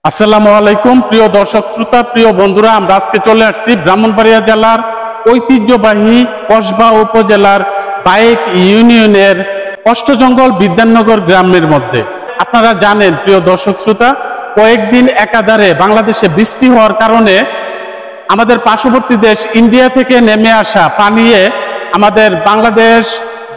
আসসালামু আলাইকুম প্রিয় দর্শক শ্রোতা, প্রিয় বন্ধুরা, আমরা আজকে চলে আসছি ব্রাহ্মণবাড়িয়া জেলার ঐতিহ্যবাহী কসবা উপজেলার বায়েক ইউনিয়নের অষ্টজঙ্গল বিদ্যানগর গ্রামের মধ্যে। আপনারা জানেন প্রিয় দর্শক শ্রোতা, কয়েকদিন একাধারে বাংলাদেশে বৃষ্টি হওয়ার কারণে আমাদের পার্শ্ববর্তী দেশ ইন্ডিয়া থেকে নেমে আসা পানিয়ে আমাদের বাংলাদেশ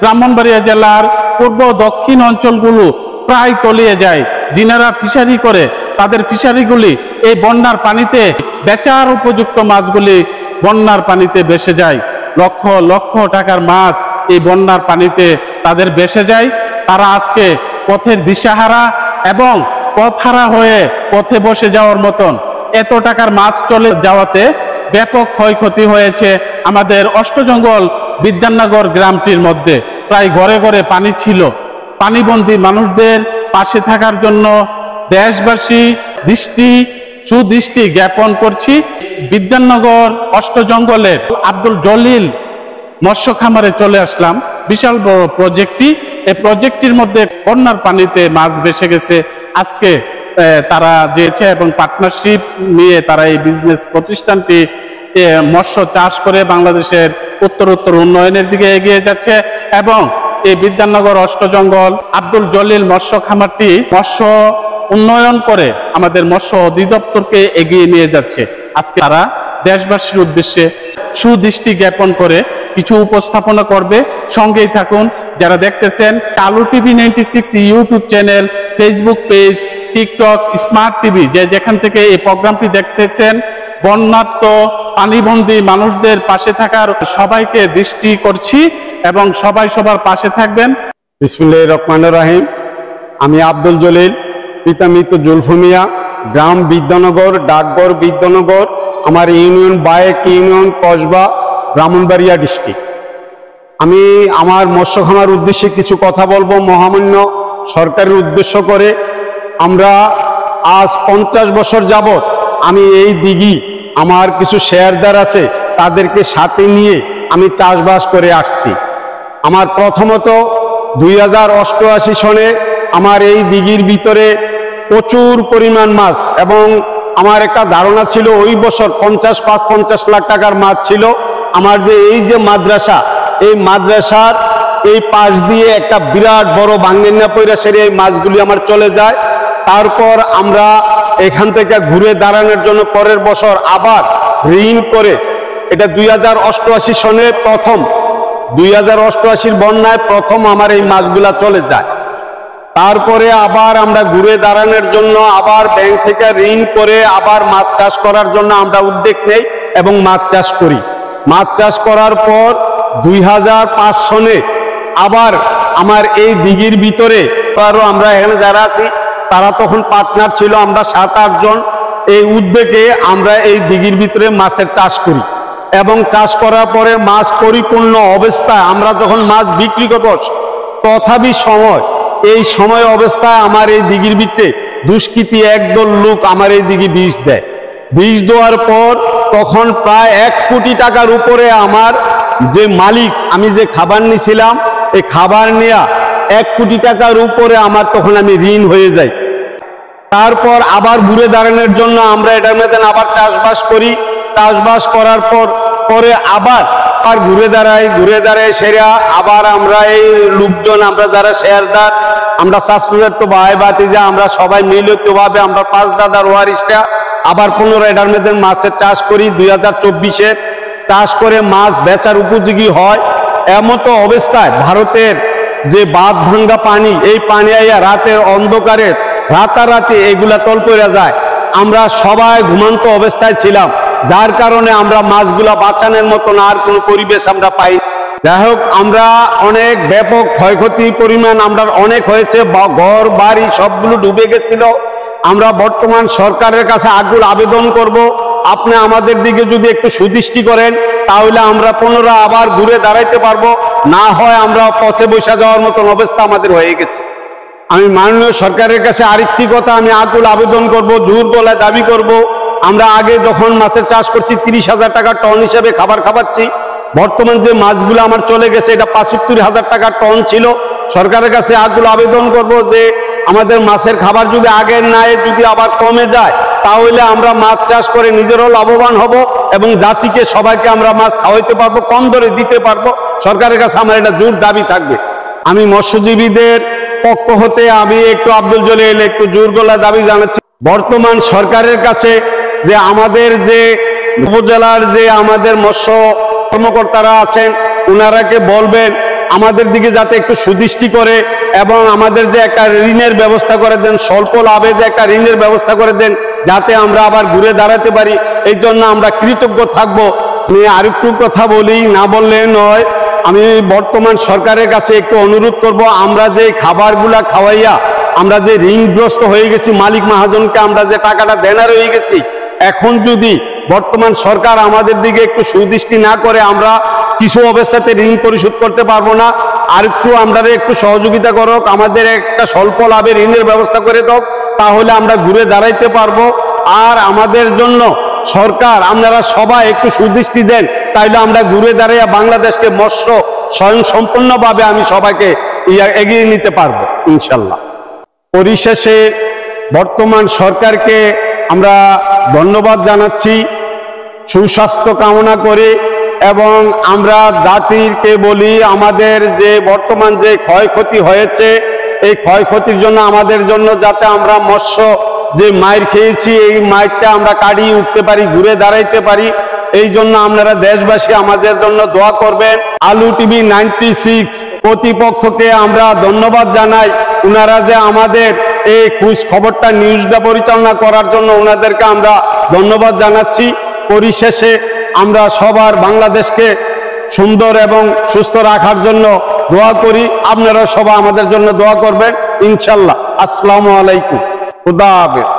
ব্রাহ্মণবাড়িয়া জেলার পূর্ব দক্ষিণ অঞ্চলগুলো প্রায় তলিয়ে যায়। যিনারা ফিশারি করে তাদের ফিশারিগুলি এই বন্যার পানিতে বেচার উপযুক্ত মাছগুলি বন্যার পানিতে ভেসে যায়। লক্ষ লক্ষ টাকার মাছ এই বন্যার পানিতে তাদের ভেসে যায়। তারা আজকে পথের দিশাহারা এবং পথহারা হয়ে পথে বসে যাওয়ার মতন এত টাকার মাছ চলে যাওয়াতে ব্যাপক ক্ষয়ক্ষতি হয়েছে আমাদের অষ্টজঙ্গল বিদ্যানগর গ্রামটির মধ্যে। প্রায় ঘরে ঘরে পানি ছিল। পানিবন্দী মানুষদের পাশে থাকার জন্য দেশবাসী সুদৃষ্টি জ্ঞাপন করছি। বিদ্যানগর অষ্টজঙ্গলের আব্দুল জলিল মৎস্য খামারে চলে আসলাম। বিশাল বড় প্রজেক্টটি, এই প্রজেক্টটির মধ্যে বন্যার পানিতে মাছ ভেসে গেছে। আজকে তারা যেছে এবং পার্টনারশিপ নিয়ে তারা এই বিজনেস প্রতিষ্ঠানটি মৎস্য চাষ করে বাংলাদেশের উত্তরোত্তর উন্নয়নের দিকে এগিয়ে যাচ্ছে এবং এই বিদ্যানগর অষ্টজঙ্গল আব্দুল জলিল মৎস্য খামারটি মৎস্য উন্নয়ন করে আমাদের মৎস্য অধিদপ্তরকে এগিয়ে নিয়ে যাচ্ছে। আজকে তারা দেশবাসীর উদ্দেশ্যে সুদৃষ্টি জ্ঞাপন করে কিছু উপস্থাপনা করবে। সঙ্গেই থাকুন। যারা দেখতেছেন আলু TV 96 YouTube channel, Facebook page, TikTok, smart TV, যেখান থেকে এই প্রোগ্রামটি দেখতেছেন, বন্যার্ত পানিবন্দী মানুষদের পাশে থাকার সবাইকে দৃষ্টি করছি এবং সবাই সবার পাশে থাকবেন। বিসমিল্লাহির রহমানির রহিম। আমি আব্দুল জলিল, পিতা মৃত জুলফু মিয়া, গ্রাম বিদ্যানগর, ডাকঘর বিদ্যানগর, আমার ইউনিয়ন বায়েক ইউনিয়ন, কসবা, ব্রাহ্মণবাড়িয়া ডিস্ট্রিক্ট। আমি আমার মৎস্য খামার উদ্দেশ্যে কিছু কথা বলবো। মহামান্য সরকারের উদ্দেশ্য করে আমরা আজ 50 বছর যাবৎ আমি এই দিঘি, আমার কিছু শেয়ারদার আছে, তাদেরকে সাথে নিয়ে আমি চাষবাস করে আসছি। আমার প্রথমত 2088 সনে আমার এই দিঘির ভিতরে প্রচুর পরিমাণ মাছ, এবং আমার একটা ধারণা ছিল ওই বছর 50 লাখ টাকার মাছ ছিল। আমার যে এই যে মাদ্রাসা, এই মাদ্রাসার এই পাশ দিয়ে একটা বিরাট বড় বাঙ্গেন্না পয়রা সেরে এই মাছগুলি আমার চলে যায়। তারপর আমরা এখান থেকে ঘুরে দাঁড়ানোর জন্য পরের বছর আবার ঋণ করে, এটা 2088 সনে প্রথম, 2088 বন্যায় প্রথম আমার এই মাছগুলা চলে যায়। তারপরে আবার আমরা ঘুরে দাঁড়ানোর জন্য আবার ব্যাংক থেকে ঋণ করে আবার মাছ চাষ করার জন্য আমরা উদ্যোগ নেই এবং মাছ চাষ করি। মাছ চাষ করার পর 2005 সনে আবার আমার এই দিঘির ভিতরে আরো আমরা এখানে যারা আছি তারা তখন পার্টনার ছিল, আমরা 7-8 জন। এই উদ্যোগে আমরা এই দিঘির ভিতরে মাছের চাষ করি এবং চাষ করার পরে মাছ পরিপূর্ণ অবস্থায় আমরা যখন মাছ বিক্রি করব, তথাপি এই সময় অবস্থায় আমার এই দিঘির ভিতরে দুষ্কৃতী একদল লোক আমার এই দিঘি বিষ দেয়। বিষ দেওয়ার পর তখন প্রায় 1 কোটি টাকার উপরে আমার যে মালিক, আমি যে খাবার নিয়েছিলাম, এই খাবার নেয়া 1 কোটি টাকার উপরে আমার তখন আমি ঋণ হয়ে যাই। তারপর আবার ঘুরে দাঁড়ানোর জন্য আমরা এটার মধ্যে আবার চাষবাস করি। চাষবাস করার পরে আবার ঘুরে দাঁড়াই সেরা আবার আমরা এই লোকজন, আমরা যারা শেয়ারদার, আমরা শাশুড়ের তো ভাই ভাতিজা, আমরা সবাই মিলিত ভাবে আমরা 5 দাদার ওয়ারিশরা আবার 15 এটার মধ্যে মাছের চাষ করি। 2024-এ চাষ করে মাছ বেচার উপযোগী হয়। এমতো অবস্থায় ভারতের যে বাঁধ ভাঙ্গা পানি, এই পানি আইয়া রাতের অন্ধকারে রাতারাতি এগুলা তল পড়ে যায়। আমরা সবাই ঘুমন্ত অবস্থায় ছিলাম, যার কারণে আমরা মাছগুলা বাঁচানোর মতন আর কোনো পরিবেশ আমরা পাই। যাই হোক, আমরা অনেক ব্যাপক ক্ষয়ক্ষতি পরিমাণ আমরা অনেক হয়েছে, ঘর বাড়ি সবগুলো ডুবে গেছিল। আমরা বর্তমান সরকারের কাছে আকুল আবেদন করব, আপনি আমাদের দিকে যদি একটু সুদৃষ্টি করেন তাহলে আমরা পুনরায় আবার ঘুরে দাঁড়াইতে পারবো। না হয় আমরা পথে বসে যাওয়ার মতন অবস্থা আমাদের হয়ে গেছে। আমি মাননীয় সরকারের কাছে আরেকটি কথা আমি আকুল আবেদন করব, জোর গলায় দাবি করব। আমরা আগে যখন মাছের চাষ করছি 30,000 টাকা টন হিসেবে খাবার খাওয়াচ্ছি। বর্তমান যে মাছগুলো আমার চলে গেছে এটা 75,000 টাকা টন ছিল। সরকারের কাছে আকুল আবেদন করব যে আমাদের মাছের খাবার যদি আগের ন্যায় যদি আবার কমে যায়, তাহলে আমরা মাছ চাষ করে নিজেরাও লাভবান হব এবং জাতিকে সবাইকে আমরা মাছ খাওয়াইতে পারবো, কম দরে দিতে পারবো। সরকারের কাছে আমার এটা জোর দাবি থাকবে। আমি মৎস্যজীবীদের পক্ষ হতে আমি একটু আব্দুল জলিল একটু জোর গলা দাবি জানাচ্ছি বর্তমান সরকারের কাছে, যে আমাদের যে উপজেলার যে আমাদের মৎস্য কর্মকর্তারা আছেন, ওনারাকে বলবেন আমাদের দিকে যাতে একটু সুদৃষ্টি করে এবং আমাদের যে একটা ঋণের ব্যবস্থা করে দেন, স্বল্প লাভে যে একটা ঋণের ব্যবস্থা করে দেন, যাতে আমরা আবার ঘুরে দাঁড়াতে পারি। এই জন্য আমরা কৃতজ্ঞ থাকবো। আমি আরেকটু কথা বলি, না বললে নয়। আমি বর্তমান সরকারের কাছে একটু অনুরোধ করব, আমরা যে খাবারগুলা খাওয়াইয়া আমরা যে ঋণগ্রস্ত হয়ে গেছি, মালিক মহাজনকে আমরা যে টাকাটা দেনার হয়ে গেছি, এখন যদি বর্তমান সরকার আমাদের দিকে একটু সুদৃষ্টি না করে, আমরা কিছু অবস্থাতে ঋণ পরিশোধ করতে পারবো না। আর আমরা একটু সহযোগিতা করুক, আমাদের একটা স্বল্প লাভের ঋণের ব্যবস্থা করে দাও, তাহলে আমরা ঘুরে দাঁড়াইতে পারবো। আর আমাদের জন্য সরকার আপনারা সবাই একটু সুদৃষ্টি দেন, তাইলে আমরা ঘুরে দাঁড়াইয়া বাংলাদেশকে মৎস্য স্বয়ং সম্পূর্ণভাবে আমি সবাইকে এগিয়ে নিতে পারবো ইনশাল্লাহ। পরিশেষে বর্তমান সরকারকে আমরা ধন্যবাদ জানাচ্ছি, সুস্বাস্থ্য কামনা করে, এবং আমরা জাতিকে বলি আমাদের যে বর্তমান যে ক্ষয়ক্ষতি হয়েছে, এই ক্ষয়ক্ষতির জন্য আমাদের জন্য যাতে আমরা মৎস্য যে মাইর খেয়েছি, এই মাইরটা আমরা কাটিয়ে উঠতে পারি, ঘুরে দাঁড়াইতে পারি। এই জন্য আপনারা দেশবাসী আমাদের জন্য দোয়া করবেন। আলু টিভি 96 কর্তৃপক্ষকে আমরা ধন্যবাদ জানাই। ওনারা যে আমাদের এই খোঁজ খবরটা নিউজটা পরিচালনা করার জন্য ওনাদেরকে আমরা ধন্যবাদ জানাচ্ছি। পরিশেষে আমরা সবার বাংলাদেশকে সুন্দর এবং সুস্থ রাখার জন্য দোয়া করি। আপনারা সবাই আমাদের জন্য দোয়া করবেন ইনশাল্লাহ। আসসালামু আলাইকুম, খুদা হাফেজ।